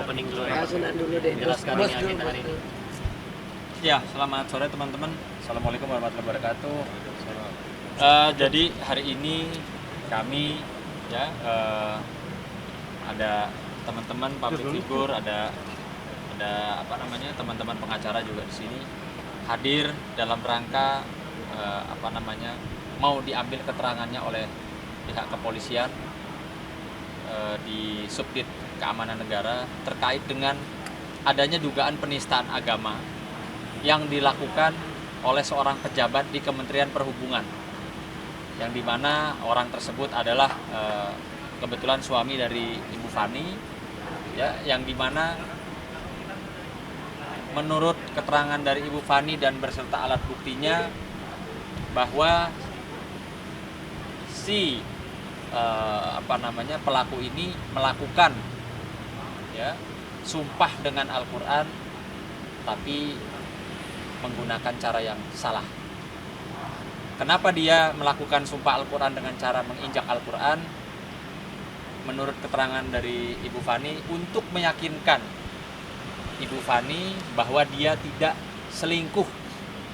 opening dulu ya. Sudah dulu deh. Jelaskan ini agenda hari ini. Ya, selamat sore teman-teman. Assalamualaikum warahmatullahi wabarakatuh. Jadi hari ini kami ya ada teman-teman public figure, ada teman-teman pengacara juga di sini hadir dalam rangka mau diambil keterangannya oleh pihak kepolisian di Subdit Keamanan Negara terkait dengan adanya dugaan penistaan agama yang dilakukan oleh seorang pejabat di Kementerian Perhubungan, yang dimana orang tersebut adalah kebetulan suami dari Ibu Fani, ya, yang dimana menurut keterangan dari Ibu Fani dan beserta alat buktinya bahwa si pelaku ini melakukan ya sumpah dengan Al-Quran tapi menggunakan cara yang salah. Kenapa dia melakukan sumpah Al-Quran dengan cara menginjak Al-Quran? Menurut keterangan dari Ibu Fani, untuk meyakinkan Ibu Fani bahwa dia tidak selingkuh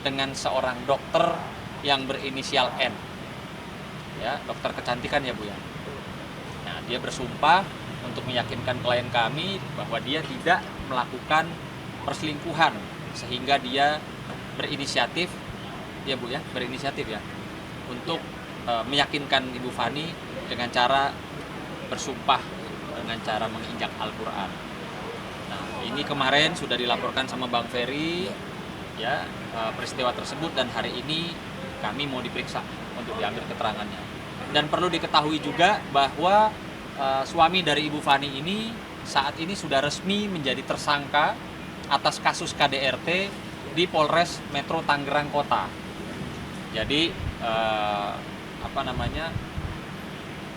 dengan seorang dokter yang berinisial N, ya, dokter kecantikan ya Bu ya. Nah, dia bersumpah untuk meyakinkan klien kami bahwa dia tidak melakukan perselingkuhan, sehingga dia berinisiatif ya Bu ya, berinisiatif ya untuk meyakinkan Ibu Fani dengan cara bersumpah dengan cara menginjak Al-Quran. Nah, ini kemarin sudah dilaporkan sama Bang Ferry ya peristiwa tersebut, dan hari ini kami mau diperiksa untuk diambil keterangannya. Dan perlu diketahui juga bahwa suami dari Ibu Fani ini saat ini sudah resmi menjadi tersangka atas kasus KDRT di Polres Metro Tangerang Kota. Jadi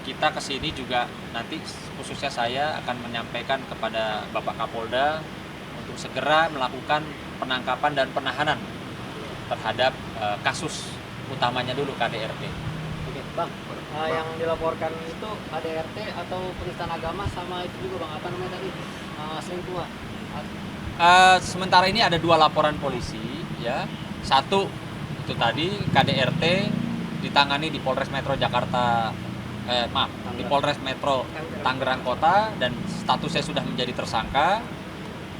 kita kesini juga nanti khususnya saya akan menyampaikan kepada Bapak Kapolda untuk segera melakukan penangkapan dan penahanan terhadap kasus utamanya dulu KDRT. Oke, Bang. Yang dilaporkan itu KDRT atau penistaan agama sama itu juga Bang, apa namanya tadi? Selingkuhan. Sementara ini ada 2 laporan polisi ya. Satu itu tadi KDRT ditangani di Polres Metro di Polres Metro Tangerang Kota dan statusnya sudah menjadi tersangka,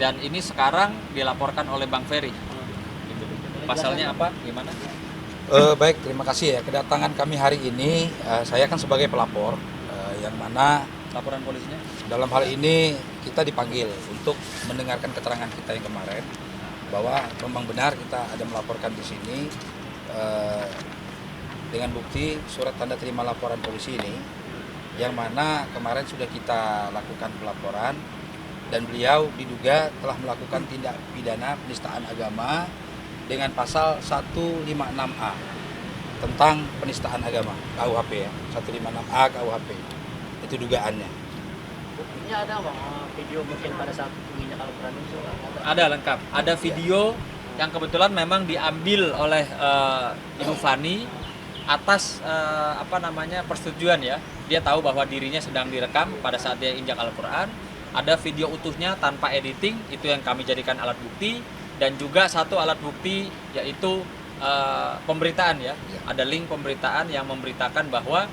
dan ini sekarang dilaporkan oleh Bang Ferry. Pasalnya apa? Gimana? Baik, terima kasih ya. Kedatangan kami hari ini, saya kan sebagai pelapor, yang mana Laporan polisinya? dalam hal ini kita dipanggil untuk mendengarkan keterangan kita yang kemarin bahwa memang benar kita ada melaporkan di sini dengan bukti surat tanda terima laporan polisi ini, yang mana kemarin sudah kita lakukan pelaporan dan beliau diduga telah melakukan tindak pidana penistaan agama dengan pasal 156A tentang penistaan agama KUHP ya, 156A KUHP. Itu dugaannya. Buktinya ada Bang, video mungkin pada saat menginjak Al-Quran itu Ada lengkap. Ada video yang kebetulan memang diambil oleh Ibu Fani atas persetujuan ya. Dia tahu bahwa dirinya sedang direkam pada saat dia injak Al-Quran. Ada video utuhnya tanpa editing, itu yang kami jadikan alat bukti. Dan juga satu alat bukti yaitu pemberitaan ya. Ada link pemberitaan yang memberitakan bahwa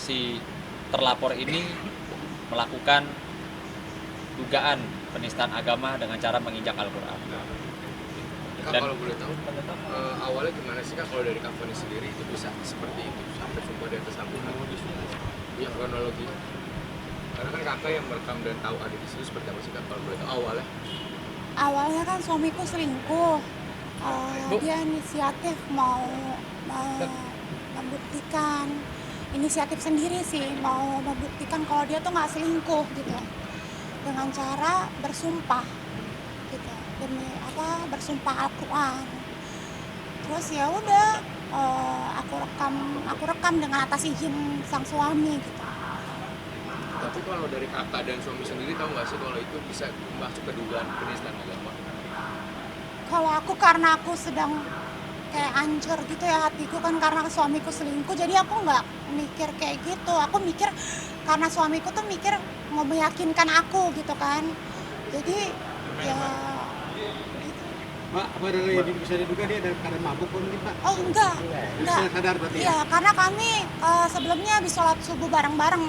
si terlapor ini melakukan dugaan penistaan agama dengan cara menginjak Al-Quran. Kak, kalau boleh tahu, awalnya gimana sih Kak kalau dari Kak Fani sendiri itu bisa seperti itu sampai sumpah dan tersangkutan ya kronologi? Karena kan kakak yang merekam dan tahu ada di situ, seperti apa sih Kak kalau boleh tahu awalnya? Awalnya kan suamiku selingkuh. Dia inisiatif mau membuktikan, inisiatif sendiri sih, mau membuktikan kalau dia tuh nggak selingkuh gitu, dengan cara bersumpah gitu, demi bersumpah Al-Quran. Terus ya udah, aku rekam dengan atas izin sang suami gitu. Tapi kalau dari kakak dan suami sendiri tahu nggak sih kalau itu bisa masuk ke dugaan penistaan agama? Kalau aku, karena aku sedang kayak hancur gitu ya hatiku kan karena suamiku selingkuh. Jadi aku nggak mikir kayak gitu. Aku mikir karena suamiku tuh mikir mau meyakinkan aku gitu kan. Jadi ya gitu. Pak, apa bisa diduga dia dari keadaan mabuk mungkin Pak? Oh enggak. Bisa sadar berarti ya? Iya, karena kami sebelumnya habis sholat subuh bareng-bareng.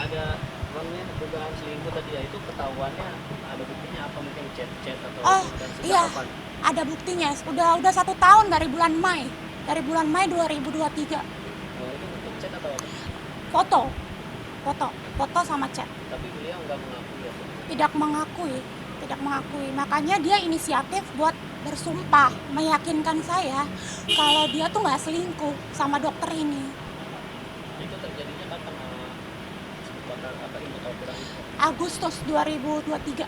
Ada namanya dugaan selingkuh tadi ya, itu ketahuannya ada buktinya apa, mungkin chat-chat atau Oh dan sejak iya, kapan? ada buktinya. Udah 1 tahun dari bulan Mei. Dari bulan Mei 2023. Itu bentuk chat atau apa? Foto sama chat. Tapi beliau nggak mengakui ya. Tidak mengakui. Makanya dia inisiatif buat bersumpah meyakinkan saya kalau dia tuh nggak selingkuh sama dokter ini. Itu terjadinya kapan? Sekitar apa ini atau kurang itu? Agustus 2023.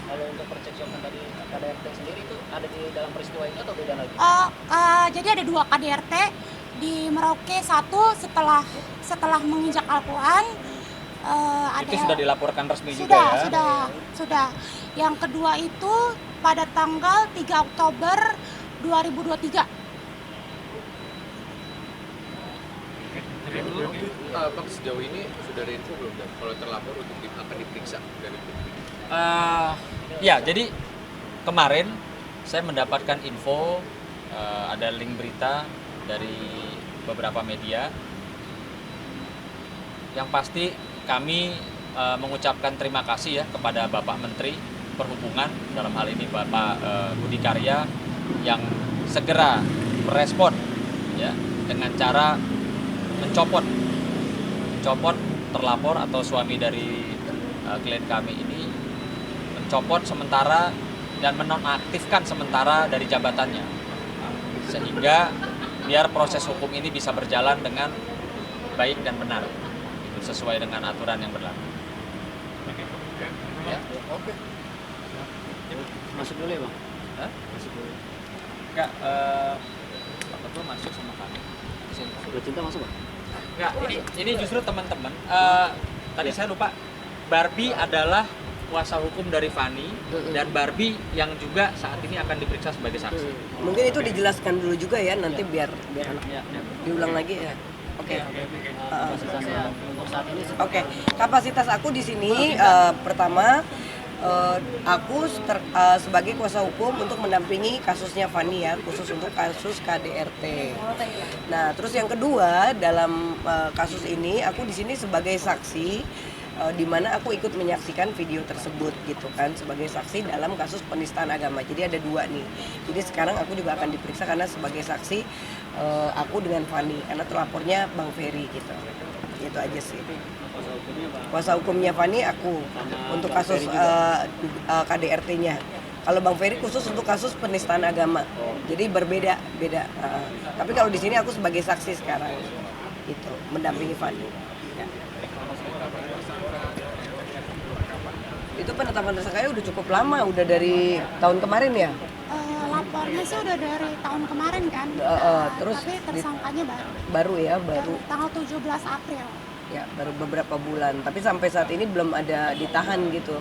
Kalau untuk percekcokan dari KDRT sendiri itu ada di dalam peristiwa ini atau beda lagi? Jadi ada 2 KDRT di Merauke. 1 setelah menginjak Al-Quran. Ada Itu sudah dilaporkan resmi juga ya? Sudah. Yang kedua itu pada tanggal 3 Oktober 2023. Bang, sejauh ini sudah ada info belum Dan kalau terlapor untuk akan diperiksa dari itu? Ya, jadi kemarin saya mendapatkan info, ada link berita dari beberapa media. Yang pasti kami mengucapkan terima kasih ya kepada Bapak Menteri Perhubungan, dalam hal ini Bapak Budi Karya, yang segera merespon ya dengan cara mencopot terlapor atau suami dari klien kami ini, mencopot sementara dan menonaktifkan sementara dari jabatannya, sehingga biar proses hukum ini bisa berjalan dengan baik dan benar, itu sesuai dengan aturan yang berlaku. Ya. Masuk dulu ya bang? Hah? Masuk dulu. Enggak, Pak Ketua masuk sama kami. Udah cinta masuk bang? Enggak, ini justru teman-teman. Tadi saya lupa, Barbie adalah kuasa hukum dari Fani, dan Barbie yang juga saat ini akan diperiksa sebagai saksi. Mungkin itu dijelaskan dulu juga ya, nanti biar anak Ya. diulang lagi ya. Oke. Kapasitasnya untuk saat ini Oke, kapasitas aku di sini pertama aku sebagai kuasa hukum untuk mendampingi kasusnya Fani ya, khusus untuk kasus KDRT. Nah, terus yang kedua dalam kasus ini aku di sini sebagai saksi, di mana aku ikut menyaksikan video tersebut gitu kan, sebagai saksi dalam kasus penistaan agama. Jadi ada 2 nih. Jadi sekarang aku juga akan diperiksa karena sebagai saksi aku dengan Fani, karena terlapornya Bang Ferry gitu. Itu aja sih. Kuasa hukumnya Fani aku untuk kasus KDRT-nya. Kalau Bang Ferry khusus untuk kasus penistaan agama. Jadi beda. Tapi kalau di sini aku sebagai saksi sekarang. Gitu, mendampingi Fani. Ya. Itu penetapan tersangkanya udah cukup lama, udah dari tahun kemarin ya. Lapornya sih udah dari tahun kemarin kan. Terus tapi tersangkanya baru ya, baru. Tanggal 17 April. Ya, baru beberapa bulan. Tapi sampai saat ini belum ada ditahan gitu.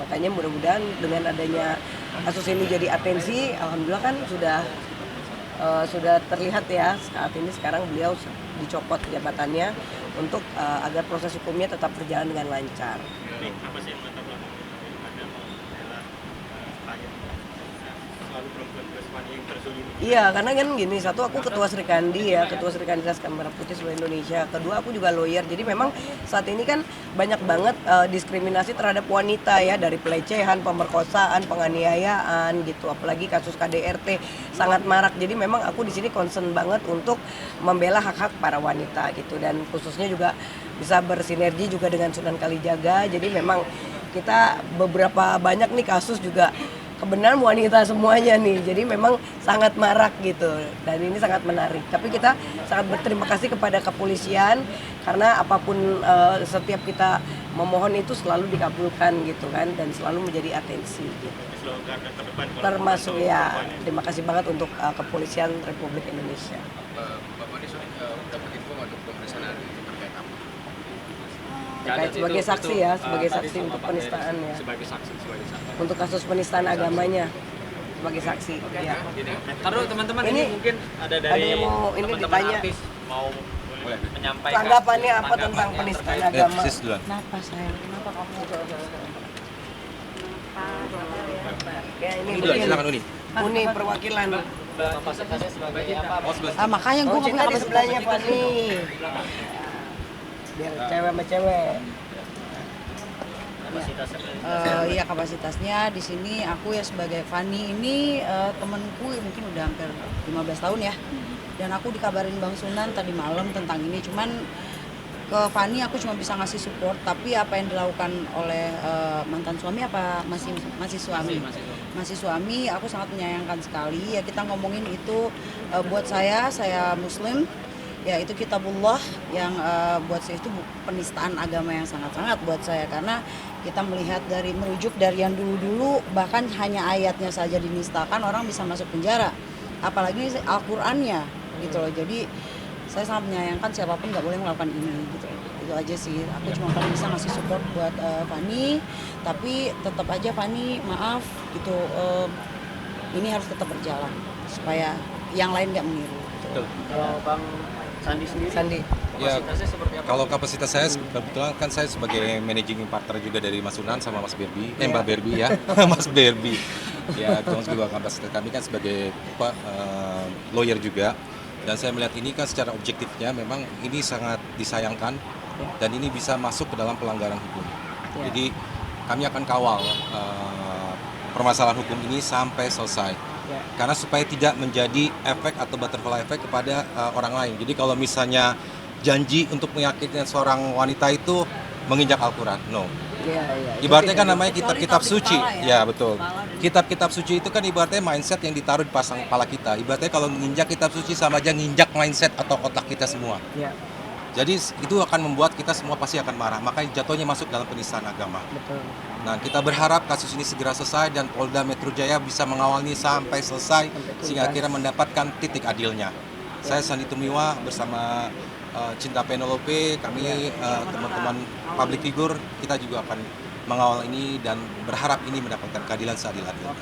Makanya mudah-mudahan dengan adanya kasus ini jadi atensi, alhamdulillah kan sudah terlihat ya saat ini. Sekarang beliau dicopot jabatannya untuk agar proses hukumnya tetap berjalan dengan lancar. Apa sih yang melatar belakang Anda membela klien selalu perempuan yang terzolimi? Iya, karena kan gini, satu aku ketua Serikandi ya, ketua Serikandi Laskar Merah Putih seluruh Indonesia. Kedua aku juga lawyer. Jadi memang saat ini kan banyak banget diskriminasi terhadap wanita ya, dari pelecehan, pemerkosaan, penganiayaan gitu. Apalagi kasus KDRT sangat marak. Jadi memang aku di sini concern banget untuk membela hak-hak para wanita gitu, dan khususnya juga bisa bersinergi juga dengan Sunan Kalijaga. Jadi memang kita beberapa banyak nih kasus juga kebenaran wanita semuanya nih, jadi memang sangat marak gitu, dan ini sangat menarik. Tapi kita sangat berterima kasih kepada kepolisian karena apapun setiap kita memohon itu selalu dikabulkan gitu kan, dan selalu menjadi atensi gitu. Termasuk ya, terima kasih banget untuk kepolisian Republik Indonesia. Bapak ini sudah dapat info untuk pemeriksaan hari ini terkait apa? terkait sebagai saksi ya, sebagai saksi untuk penistaan ya. Sebagai saksi. Untuk kasus penistaan agamanya sebagai saksi. Ya. Taruh teman-teman Ini ini mungkin ada dari yang mau ini teman-teman ditanya. artis mau menyampaikan Tanggapannya apa tentang penistaan agama? Sis duluan. Kenapa sayang? Kenapa kamu? Ya ini Duluan, silakan Uni. Uni perwakilan. Kapasitasnya sebagai apa? Makanya gue nggak Cinta punya di sebelahnya Fani. Biar cewek sama cewek. Iya kapasitasnya di sini aku ya sebagai Fani ini temanku mungkin udah hampir 15 tahun ya. Dan aku dikabarin Bang Sunan tadi malam tentang ini, cuman ke Fani aku cuma bisa ngasih support, tapi apa yang dilakukan oleh mantan suami apa masih suami? Masih suami, aku sangat menyayangkan sekali. Ya kita ngomongin itu buat saya Muslim. Ya itu kitabullah yang buat saya itu penistaan agama yang sangat-sangat buat saya, karena kita melihat merujuk dari yang dulu-dulu bahkan hanya ayatnya saja dinistakan orang bisa masuk penjara, apalagi Al-Qur'annya gitu loh. Jadi saya sangat menyayangkan siapapun nggak boleh melakukan ini gitu. Itu aja sih, aku cuma paling bisa ngasih support buat Fani, tapi tetap aja Fani maaf gitu, ini harus tetap berjalan supaya yang lain nggak meniru gitu. Kalau Bang Sandi sendiri Ya, kapasitasnya seperti apa? kalau kapasitas saya kebetulan kan saya sebagai managing partner juga dari Mas Sunan sama Mas Berbi, Mbak Berbi ya, Mas Berbi. Ya, terus juga kapasitas kami kan sebagai lawyer juga. Dan saya melihat ini kan secara objektifnya memang ini sangat disayangkan dan ini bisa masuk ke dalam pelanggaran hukum. Jadi kami akan kawal permasalahan hukum ini sampai selesai. Karena supaya tidak menjadi efek atau butterfly effect kepada orang lain. Jadi kalau misalnya janji untuk meyakinkan seorang wanita itu menginjak Al-Quran, no. Ibaratnya kan namanya kitab-kitab suci, ya betul. Kitab-kitab suci itu kan ibaratnya mindset yang ditaruh di pasang kepala kita. Ibaratnya kalau menginjak kitab suci sama aja nginjak mindset atau otak kita semua. Jadi itu akan membuat kita semua pasti akan marah. Makanya jatuhnya masuk dalam penistaan agama. Betul. Nah, kita berharap kasus ini segera selesai dan Polda Metro Jaya bisa mengawal ini sampai selesai sehingga akhirnya mendapatkan titik adilnya. Saya Sandi Tumiwa bersama Cinta Penelope, kami teman-teman public figure, kita juga akan mengawal ini dan berharap ini mendapatkan keadilan seadil-adilnya.